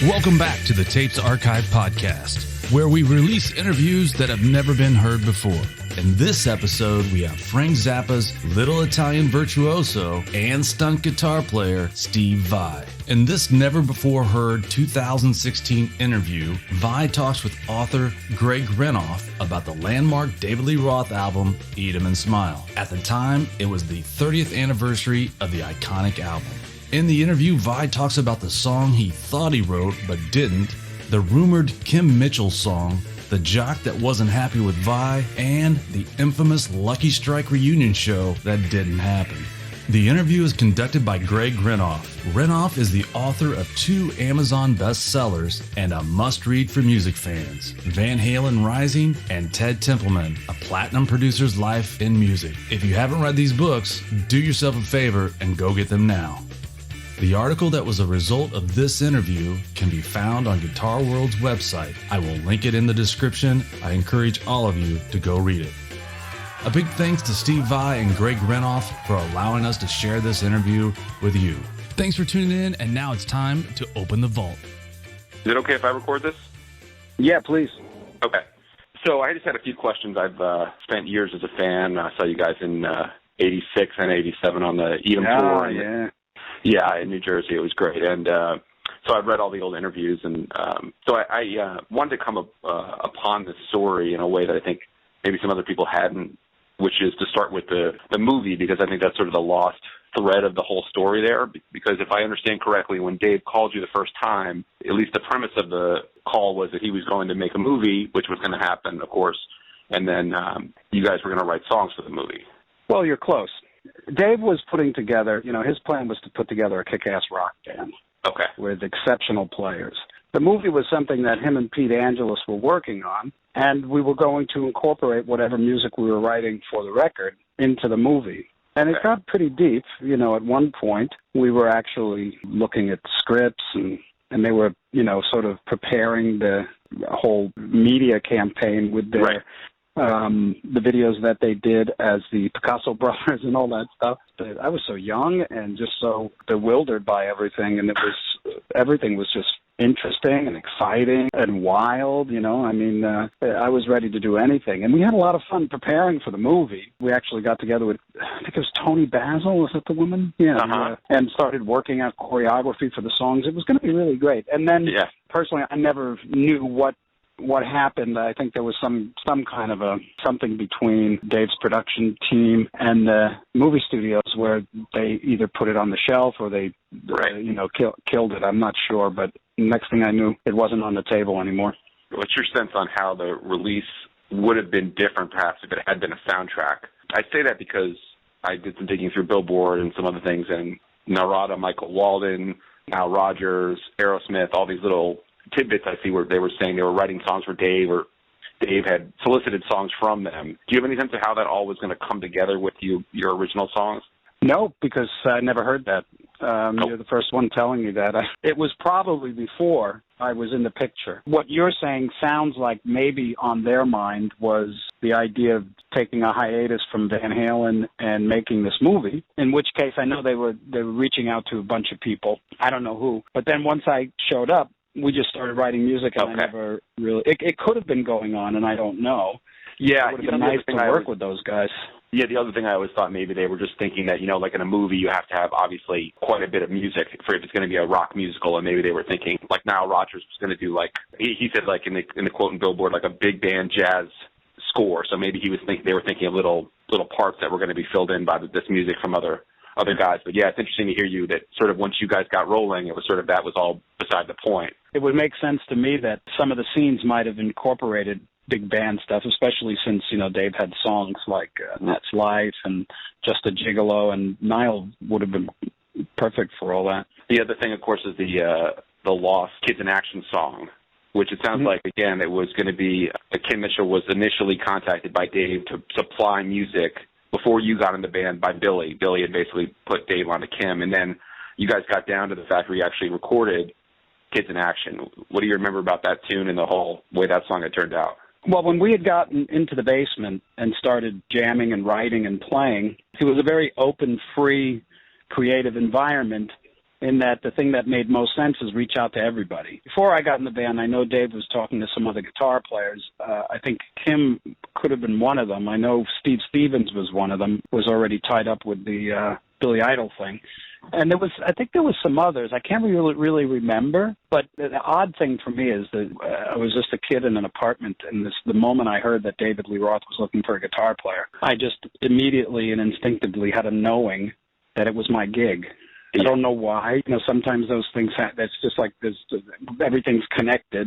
Welcome back to the Tapes Archive podcast, where we release interviews that have never been heard before. In this episode, we have Frank Zappa's little Italian virtuoso and stunt guitar player, Steve Vai. In this never-before-heard 2016 interview, Vai talks with author Greg Renoff about the landmark David Lee Roth album, Eat 'Em and Smile. At the time, it was the 30th anniversary of the iconic album. In the interview, Vai talks about the song he thought he wrote but didn't, the rumored Kim Mitchell song, the jock that wasn't happy with Vai, and the infamous Lucky Strike reunion show that didn't happen. The interview is conducted by Greg Renoff. Renoff is the author of 2 Amazon bestsellers and a must-read for music fans, Van Halen Rising and Ted Templeman, A Platinum Producer's Life in Music. If you haven't read these books, do yourself a favor and go get them now. The article that was a result of this interview can be found on Guitar World's website. I will link it in the description. I encourage all of you to go read it. A big thanks to Steve Vai and Greg Renoff for allowing us to share this interview with you. Thanks for tuning in, and now it's time to open the vault. Is it okay if I record this? Yeah, please. Okay. So I just had a few questions. I've spent years as a fan. I saw you guys in 86 and 87 on the Eat 'Em tour. Yeah. Yeah, in New Jersey. It was great. And so I've read all the old interviews. And so I wanted to come upon this story in a way that I think maybe some other people hadn't, which is to start with the movie, because I think that's sort of the lost thread of the whole story there. Because if I understand correctly, when Dave called you the first time, at least the premise of the call was that he was going to make a movie, which was going to happen, of course, and then you guys were going to write songs for the movie. Well, you're close. Dave was putting together, his plan was to put together a kick-ass rock band. Okay. With exceptional players. The movie was something that him and Pete Angelus were working on, and we were going to incorporate whatever music we were writing for the record into the movie. And it got pretty deep. At one point, we were actually looking at scripts, and they were, sort of preparing the whole media campaign with their the videos that they did as the Picasso brothers and all that stuff. But I was so young and just so bewildered by everything, and everything was just interesting and exciting and wild, I was ready to do anything. And we had a lot of fun preparing for the movie. We actually got together with, I think it was Tony Basil, was it the woman? Yeah. And started working out choreography for the songs. It was going to be really great. And then, personally, I never knew what happened. I think there was some kind of something between Dave's production team and the movie studios where they either put it on the shelf or they, killed it. I'm not sure, but next thing I knew, it wasn't on the table anymore. What's your sense on how the release would have been different, perhaps, if it had been a soundtrack? I say that because I did some digging through Billboard and some other things, and Narada, Michael Walden, Nile Rodgers, Aerosmith, all these little tidbits I see where they were saying they were writing songs for Dave, or Dave had solicited songs from them. Do you have any sense of how that all was going to come together with your original songs? No, because I never heard that. You're the first one telling me that. It was probably before I was in the picture. What you're saying sounds like maybe on their mind was the idea of taking a hiatus from Van Halen and making this movie, in which case I know they were reaching out to a bunch of people. I don't know who. But then once I showed up, we just started writing music, and I never really... It could have been going on, and I don't know. Yeah, it would have been nice to work with those guys. Yeah, the other thing I always thought maybe they were just thinking that, like in a movie, you have to have obviously quite a bit of music for if it's going to be a rock musical, and maybe they were thinking like Nile Rodgers was going to do he said in the quote in Billboard a big band jazz score. So maybe they were thinking of little parts that were going to be filled in by this music from other guys. But yeah, it's interesting to hear you that sort of once you guys got rolling, it was sort of that was all beside the point. It would make sense to me that some of the scenes might have incorporated big band stuff, especially since, Dave had songs like That's Life and Just a Gigolo, and Nile would have been perfect for all that. The other thing, of course, is the Lost Kids in Action song, which it sounds like, again, it was going to be, Kim Mitchell was initially contacted by Dave to supply music before you got in the band by Billy. Billy had basically put Dave onto Kim, and then you guys got down to the fact where you actually recorded Kids in Action. What do you remember about that tune and the whole way that song had turned out? Well, when we had gotten into the basement and started jamming and writing and playing, it was a very open, free, creative environment. in that the thing that made most sense is reach out to everybody. Before I got in the band, I know Dave was talking to some other guitar players. I think Kim could have been one of them. I know Steve Stevens was one of them, was already tied up with the Billy Idol thing. And I think there was some others. I can't really remember. But the odd thing for me is that I was just a kid in an apartment, and the moment I heard that David Lee Roth was looking for a guitar player, I just immediately and instinctively had a knowing that it was my gig. I don't know why. Sometimes those things that's just like this. Everything's connected,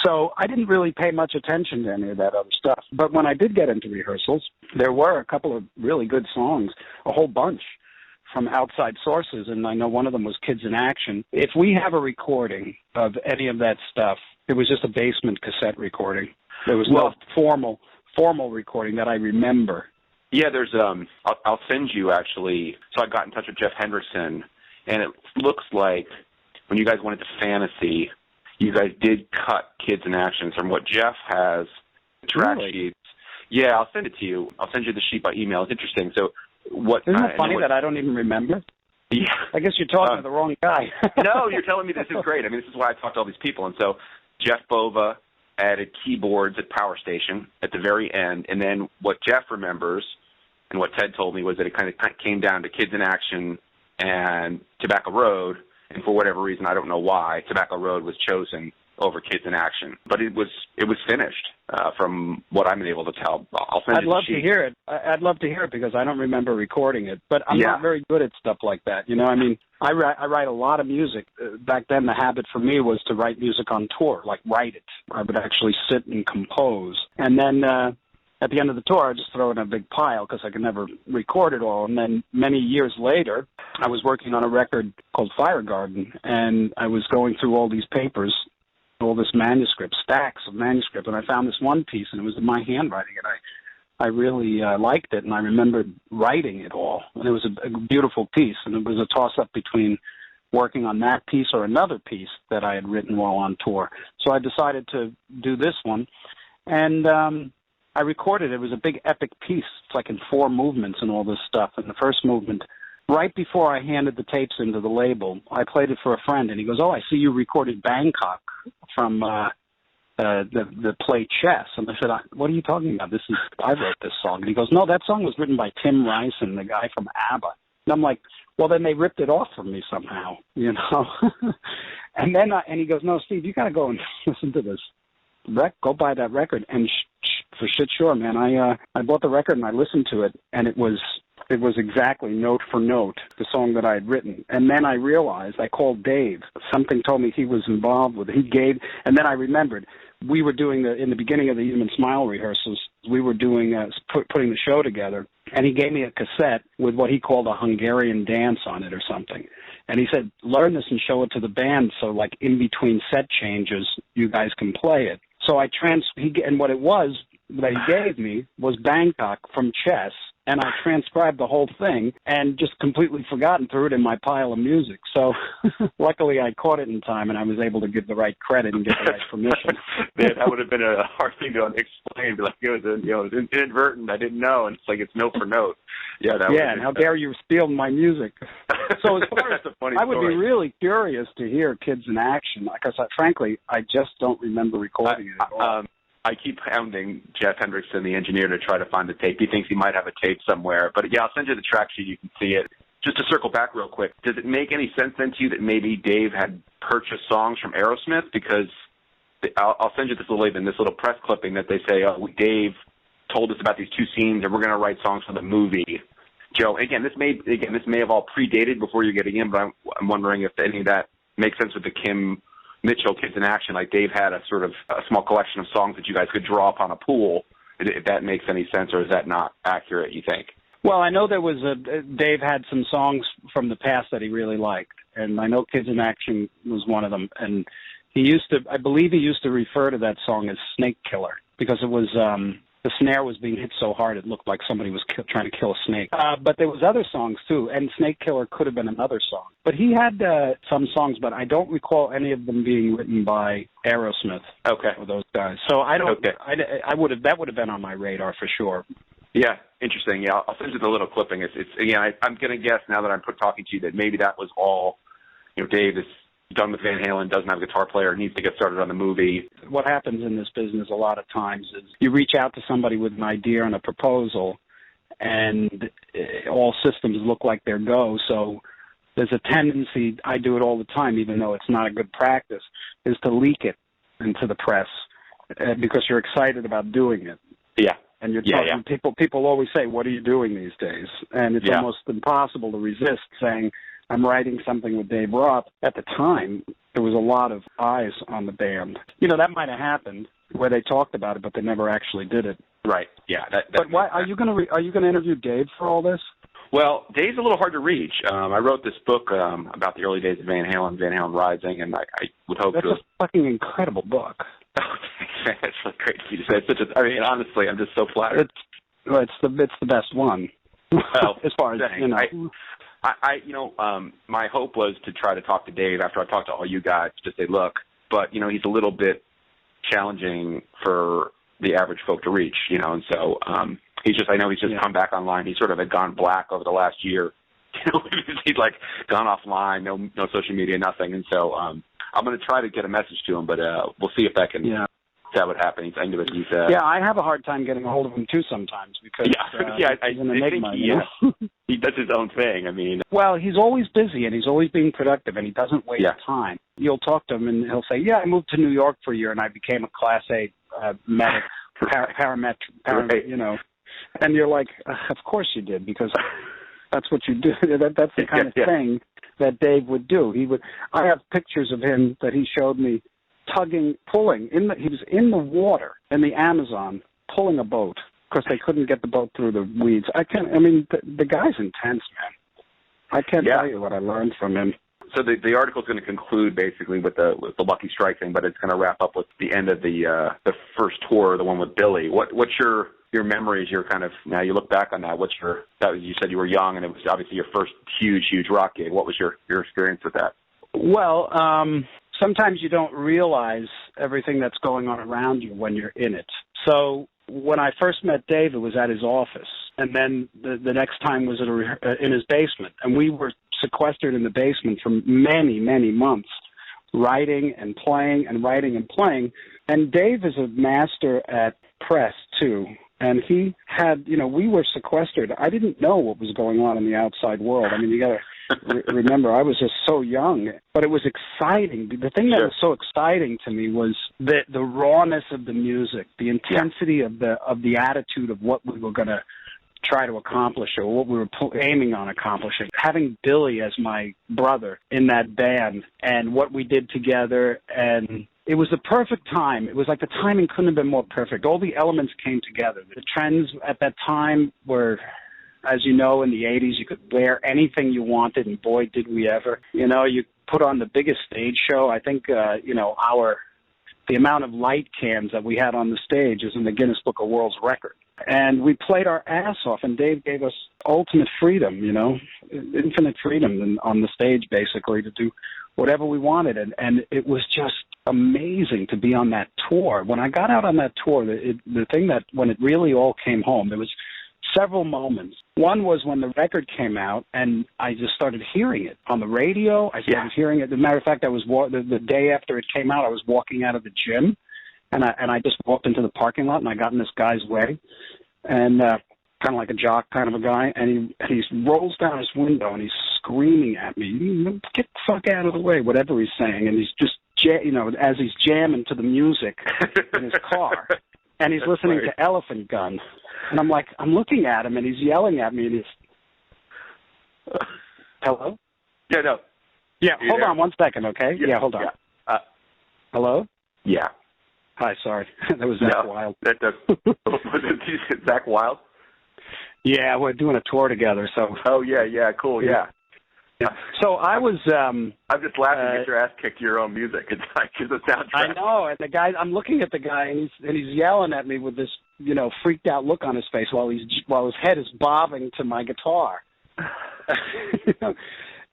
So I didn't really pay much attention to any of that other stuff. But when I did get into rehearsals, there were a couple of really good songs, a whole bunch from outside sources, and I know one of them was Kids in Action. If we have a recording of any of that stuff, it was just a basement cassette recording. There was no formal recording that I remember. Yeah, there's I'll send you actually. So I got in touch with Jeff Hendrickson, and it looks like when you guys went into Fantasy, you guys did cut Kids in Action from what Jeff has, track sheets. Yeah, I'll send it to you. I'll send you the sheet by email. It's interesting. So isn't it funny that I don't even remember? Yeah. I guess you're talking to the wrong guy. No, you're telling me this is great. I mean, this is why I talked to all these people. And so Jeff Bova added keyboards at Power Station at the very end. And then what Jeff remembers and what Ted told me was that it kind of came down to Kids in Action and Tobacco Road. And for whatever reason, I don't know why, Tobacco Road was chosen over Kids in Action. But it was finished from what I'm able to tell. I'll send I'd love to hear it. I'd love to hear it because I don't remember recording it. But I'm not very good at stuff like that. I mean, I write a lot of music. Back then, the habit for me was to write music on tour, like write it. I would actually sit and compose. And then at the end of the tour, I'd just throw it in a big pile because I could never record it all. And then many years later, I was working on a record called Fire Garden, and I was going through all these papers, all this manuscript, stacks of manuscript, and I found this one piece, and it was in my handwriting, and I really liked it, and I remembered writing it all. And it was a beautiful piece, and it was a toss-up between working on that piece or another piece that I had written while on tour. So I decided to do this one, and I recorded it. It was a big epic piece. It's like in 4 movements and all this stuff. And the first movement, right before I handed the tapes into the label, I played it for a friend, and he goes, "Oh, I see you recorded Bangkok from the play Chess." And I said, "What are you talking about? I wrote this song." And he goes, "No, that song was written by Tim Rice and the guy from ABBA." And I'm like, "Well, then they ripped it off from me somehow, And then and he goes, "No, Steve, you got to go and listen to this. Go buy that record." And for shit, sure, man. I bought the record and I listened to it, and it was exactly note for note the song that I had written. And then I realized, I called Dave. Something told me he was involved with it. And then I remembered we were doing in the beginning of the Even Smile rehearsals, we were doing putting the show together, and he gave me a cassette with what he called a Hungarian dance on it or something. And he said, "Learn this and show it to the band, so like in between set changes, you guys can play it." So and what it was that he gave me was Bangkok from Chess, and I transcribed the whole thing and just completely forgot and threw it in my pile of music. So luckily I caught it in time, and I was able to give the right credit and get the right permission. Man, that would have been a hard thing to explain. Like it was inadvertent. I didn't know, and it's like it's note for note. Yeah, and how dare you steal my music? So as far as I would be really curious to hear Kids in Action, because frankly, I just don't remember recording it at all. I keep hounding Jeff Hendrickson, the engineer, to try to find the tape. He thinks he might have a tape somewhere. But, yeah, I'll send you the track sheet. You can see it. Just to circle back real quick, does it make any sense then to you that maybe Dave had purchased songs from Aerosmith? Because I'll send you this little press clipping that they say, Dave told us about these 2 scenes, and we're going to write songs for the movie. Joe, again, this may have all predated before you're getting in, but I'm wondering if any of that makes sense with the Kim Mitchell Kids in Action, like Dave had a sort of a small collection of songs that you guys could draw upon a pool, if that makes any sense, or is that not accurate, you think? Well, I know Dave had some songs from the past that he really liked, and I know Kids in Action was one of them, and I believe he used to refer to that song as Snake Killer, because it was, the snare was being hit so hard it looked like somebody was trying to kill a snake. But there was other songs, too, and Snake Killer could have been another song. But he had some songs, but I don't recall any of them being written by Aerosmith. Okay. Or those guys. So I don't. Okay. That would have been on my radar for sure. Yeah. interesting. Yeah, I'll send you the little clipping. It's again, I'm going to guess now that I'm talking to you that maybe that was all, Dave is done with Van Halen, doesn't have a guitar player, needs to get started on the movie. What happens in this business a lot of times is you reach out to somebody with an idea and a proposal, and all systems look like they're go. So there's a tendency, I do it all the time, even though it's not a good practice, is to leak it into the press because you're excited about doing it. Yeah. And you're talking, people always say, what are you doing these days? And it's almost impossible to resist saying, I'm writing something with Dave Roth. At the time, there was a lot of eyes on the band. That might have happened where they talked about it, but they never actually did it. Right. Yeah. But why are you going to interview Dave for all this? Well, Dave's a little hard to reach. I wrote this book about the early days of Van Halen Rising, and I would hope That's a fucking incredible book. Oh, thanks, man. It's really great of you to say. Honestly, I'm just so flattered. It's the best one. Well, as far as my hope was to try to talk to Dave after I talked to all you guys to say, look, but he's a little bit challenging for the average folk to reach, and so he's just come back online. He sort of had gone black over the last year. He'd like gone offline, no social media, nothing, and so I'm going to try to get a message to him, but we'll see if that can. Yeah. That would happen. I have a hard time getting a hold of him too sometimes because he's an enigma. He does his own thing. Well, he's always busy and he's always being productive and he doesn't waste time. You'll talk to him and he'll say, "Yeah, I moved to New York for a year and I became a Class A medic, paramedic, and you're like, "Of course you did, because that's what you do. That's the kind of thing that Dave would do. I have pictures of him that he showed me. Pulling. He was in the water in the Amazon pulling a boat because they couldn't get the boat through the weeds. The guy's intense, man. I can't tell you what I learned from him. So the article is going to conclude basically with the Lucky Strike thing, but it's going to wrap up with the end of the first tour, the one with Billy. What's your memories? Your kind of, now you look back on that. You said you were young and it was obviously your first huge rock gig. What was your experience with that? Well, sometimes you don't realize everything that's going on around you when you're in it. So when I first met Dave, it was at his office. And then the next time was in his basement. And we were sequestered in the basement for many, many months, writing and playing and writing and playing. And Dave is a master at press, too. And he had, we were sequestered. I didn't know what was going on in the outside world. You got to remember, I was just so young, but it was exciting. The thing that was so exciting to me was the rawness of the music, the intensity of the attitude of what we were going to try to accomplish or what we were aiming on accomplishing. Having Billy as my brother in that band and what we did together, and it was the perfect time. It was like the timing couldn't have been more perfect. All the elements came together. The trends at that time were, as you know, in the 80s, you could wear anything you wanted, and boy, did we ever. You put on the biggest stage show. I think, the amount of light cams that we had on the stage is in the Guinness Book of World Records. And we played our ass off, and Dave gave us ultimate freedom, infinite freedom on the stage, basically, to do whatever we wanted. And it was just amazing to be on that tour. When I got out on that tour, the thing that, when it really all came home, there was several moments. One was when the record came out, and I just started hearing it on the radio. I started hearing it. As a matter of fact, I was the day after it came out, I was walking out of the gym, and I just walked into the parking lot, and I got in this guy's way, and kind of like a jock kind of a guy, and he rolls down his window, and he's screaming at me, "Get the fuck out of the way," whatever he's saying, and he's just, as he's jamming to the music in his car, and he's listening to Elephant Gun. And I'm looking at him, and he's yelling at me, and he's, hello? Yeah, no. Yeah, hold on 1 second, okay? Yeah, hold on. Yeah. Hello? Yeah. Hi, sorry. That was Zach Wild. Was it Zach Wild? Yeah, we're doing a tour together, so. Oh, yeah, cool, yeah. Yeah. So I was. I'm just laughing at your ass kicked your own music. It's like it's a soundtrack. I know, and the guy. I'm looking at the guy, and he's yelling at me with this, freaked out look on his face while his head is bobbing to my guitar.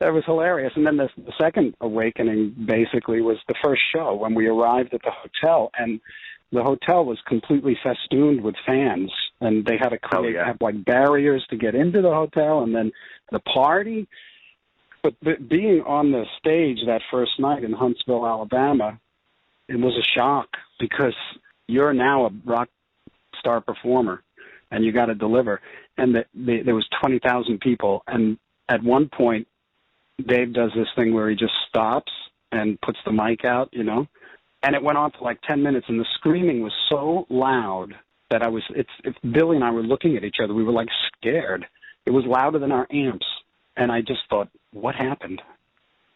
That was hilarious. And then the second awakening basically was the first show when we arrived at the hotel, and the hotel was completely festooned with fans and they had to create have like barriers to get into the hotel, and then the party. But being on the stage that first night in Huntsville, Alabama, it was a shock because you're now a rock star performer, and you got to deliver. And there was 20,000 people, and at one point, Dave does this thing where he just stops and puts the mic out, you know, and it went on for like 10 minutes, and the screaming was so loud that if Billy and I were looking at each other, we were like scared. It was louder than our amps, and I just thought, what happened?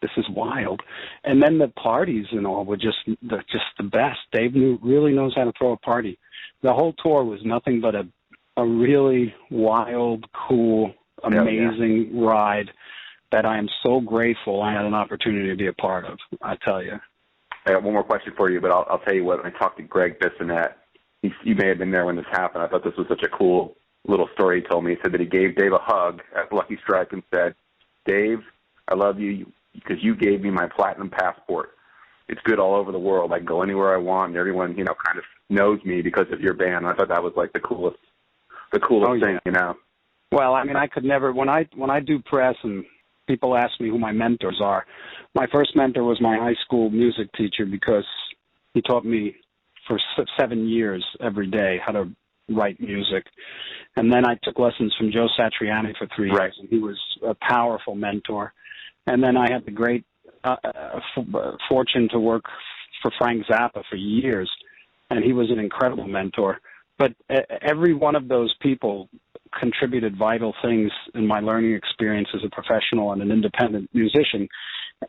This is wild. And then the parties and all were just the best. Dave really knows how to throw a party. The whole tour was nothing but a really wild, cool, amazing ride that I am so grateful I had an opportunity to be a part of, I tell you. I got one more question for you, but I'll tell you what, when I talked to Greg Bissonette, you may have been there when this happened. I thought this was such a cool little story he told me. He said that he gave Dave a hug at Lucky Strike and said, Dave, I love you because you gave me my platinum passport. It's good all over the world. I can go anywhere I want, and everyone, you know, kind of knows me because of your band. And I thought that was like the coolest thing, you know. Well, I mean, I could never, when I do press and people ask me who my mentors are, my first mentor was my high school music teacher because he taught me for 7 years every day how to write music. And then I took lessons from Joe Satriani for 3 years, and he was a powerful mentor. And then I had the great fortune to work for Frank Zappa for years, and he was an incredible mentor. But every one of those people contributed vital things in my learning experience as a professional and an independent musician.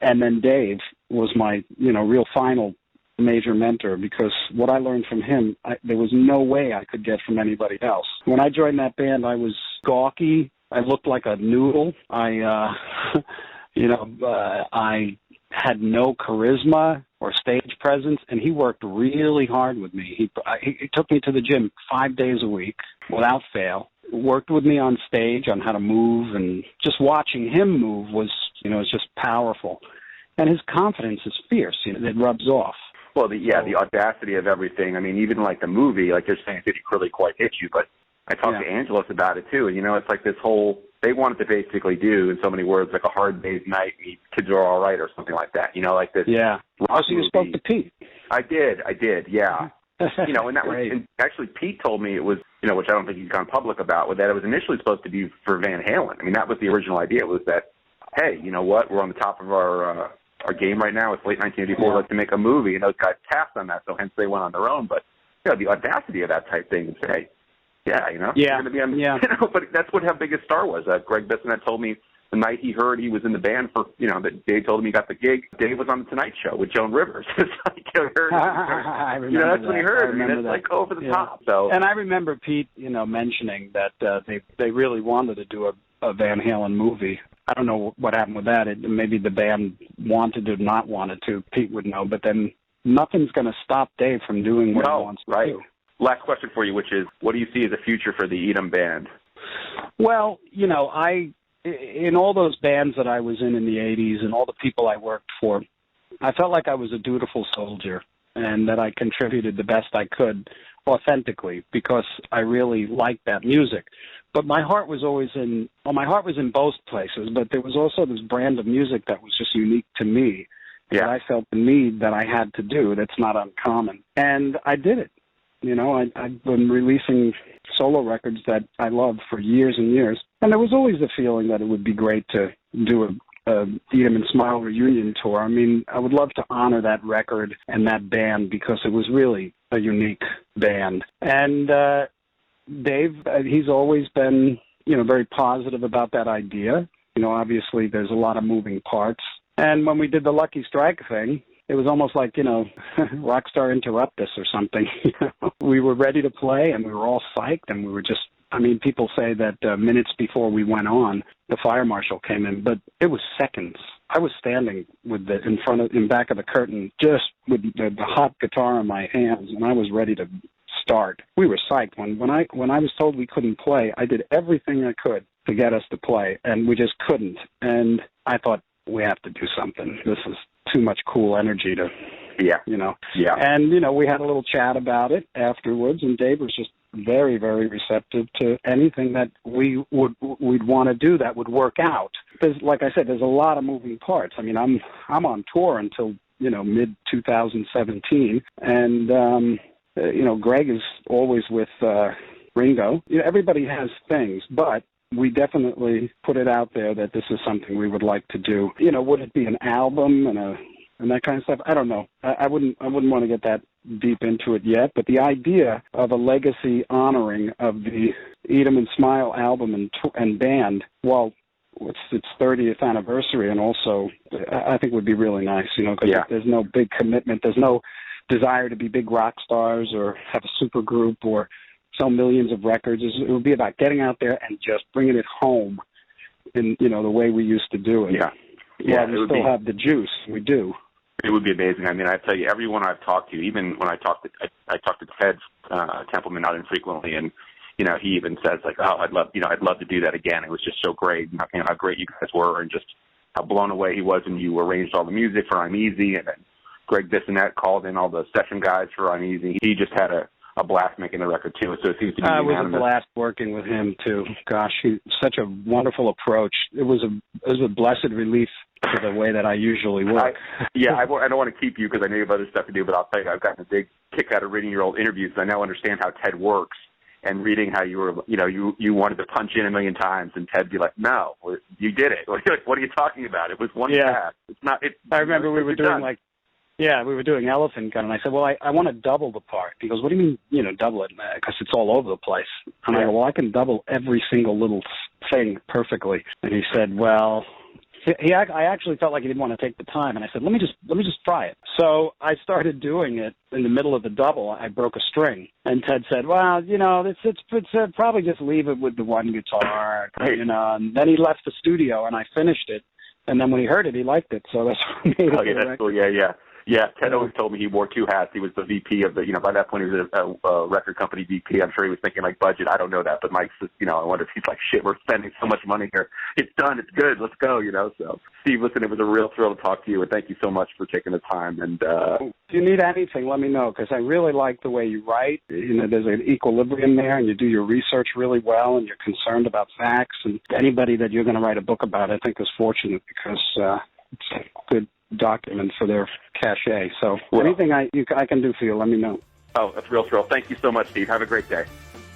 And then Dave was my, you know, real final major mentor, because what I learned from him, there was no way I could get from anybody else. When I joined that band, I was gawky. I looked like a noodle. I had no charisma or stage presence, and he worked really hard with me. He took me to the gym 5 days a week without fail, worked with me on stage on how to move, and just watching him move was, you know, it's just powerful. And his confidence is fierce. You know, it rubs off. Well, the audacity of everything. I mean, even like the movie, like you're saying, it didn't really quite hit you, but I talked to Angelus about it too. And, you know, it's like this whole, they wanted to basically do, in so many words, like A Hard Day's Night meets Kids Are All Right or something like that. You know, like this. Yeah. Oh, so you spoke to Pete. I did, yeah. You know, and that was, and actually Pete told me it was, you know, which I don't think he's gone public about, that it was initially supposed to be for Van Halen. I mean, that was the original idea, was that, hey, you know what, we're on the top of our game right now. It's late 1984. Let's make a movie, and those guys passed on that, so hence they went on their own. But, you know, the audacity of that type thing, and say, hey, yeah, you know, you're gonna be on, you know, but that's what how big his star was. Greg Bissonette told me the night he heard he was in the band for, you know, that Dave told him he got the gig. Dave was on The Tonight Show with Joan Rivers. It's like, I remember, you know, that's that. when he heard. I mean, it's like over the top. So, and I remember Pete, you know, mentioning that they really wanted to do a Van Halen movie. I don't know what happened with that. Maybe the band wanted to, not wanted to. Pete would know. But then nothing's going to stop Dave from doing what he wants to do. Last question for you, which is, what do you see as a future for the Edom band? Well, you know, in all those bands that I was in the 80s and all the people I worked for, I felt like I was a dutiful soldier and that I contributed the best I could authentically because I really liked that music. But my heart was always in both places, but there was also this brand of music that was just unique to me that I felt the need that I had to do. That's not uncommon. And I did it. You know, I've been releasing solo records that I loved for years and years. And there was always the feeling that it would be great to do a Edom and Smile reunion tour. I mean, I would love to honor that record and that band because it was really a unique band. And Dave, he's always been, you know, very positive about that idea. You know, obviously there's a lot of moving parts. And when we did the Lucky Strike thing, it was almost like, you know, Rockstar Interrupt Us or something. We were ready to play, and we were all psyched, and we were just, I mean, people say that minutes before we went on, the fire marshal came in, but it was seconds. I was standing with in back of the curtain, just with the hot guitar in my hands, and I was ready to start. We were psyched. When I was told we couldn't play, I did everything I could to get us to play, and we just couldn't. And I thought, we have to do something. This is too much cool energy to, you know. Yeah. And, you know, we had a little chat about it afterwards, and Dave was just very, very receptive to anything that we'd want to do that would work out. Because, like I said, there's a lot of moving parts. I mean, I'm on tour until mid 2017, and Greg is always with Ringo. Everybody has things, but we definitely put it out there that this is something we would like to do. Would it be an album and that kind of stuff? I don't know. I wouldn't want to get that deep into it yet, but the idea of a legacy honoring of the Eat 'Em and Smile album and band, well, it's its 30th anniversary, and also I think would be really nice, because there's no big commitment. There's no desire to be big rock stars or have a super group or sell millions of records. It would be about getting out there and just bringing it home in, the way we used to do it. Yeah. We still have the juice. We do. It would be amazing. I mean, I tell you, everyone I've talked to, even when I talked to Ted Templeman not infrequently, and he even says like, "Oh, I'd love to do that again. It was just so great, how great you guys were, and just how blown away he was when you arranged all the music for I'm Easy, and then Greg this and that called in all the session guys for I'm Easy. He just had a blast making the record too. So it seems to be it was unanimous. a blast working with him too. Gosh, such a wonderful approach. It was a blessed relief to the way that I usually work. I don't want to keep you because I know you have other stuff to do, but I'll tell you, I've gotten a big kick out of reading your old interviews. I now understand how Ted works, and reading how you were, you wanted to punch in a million times, and Ted be like, "No, you did it." Like, what are you talking about? It was one pass. It's not. I remember we were doing done. we were doing Elephant Gun, and I said, well, I want to double the part. He goes, what do you mean, double it? Because it's all over the place. And I go, well, I can double every single little thing perfectly. And he said, well, I actually felt like he didn't want to take the time, and I said, let me just try it. So I started doing it. In the middle of the double, I broke a string, and Ted said, well, it's probably just leave it with the one guitar, And then he left the studio, and I finished it. And then when he heard it, he liked it. So that's what made it. That's cool. Yeah, Ted always told me he wore two hats. He was the VP of by that point he was a record company VP. I'm sure he was thinking like budget. I don't know that, but Mike's I wonder if he's like, shit, we're spending so much money here. It's done. It's good. Let's go, So, Steve, listen, it was a real thrill to talk to you, and thank you so much for taking the time. And if you need anything, let me know, because I really like the way you write. There's an equilibrium there, and you do your research really well, and you're concerned about facts. And anybody that you're going to write a book about, I think, is fortunate because it's a good document for their cachet. So anything I can do for you, let me know. Oh, that's a real thrill. Thank you so much, Steve. Have a great day.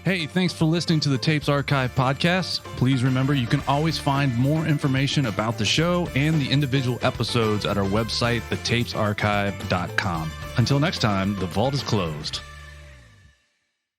Hey, thanks for listening to the Tapes Archive podcast. Please remember you can always find more information about the show and the individual episodes at our website, thetapesarchive.com. Until next time, the vault is closed.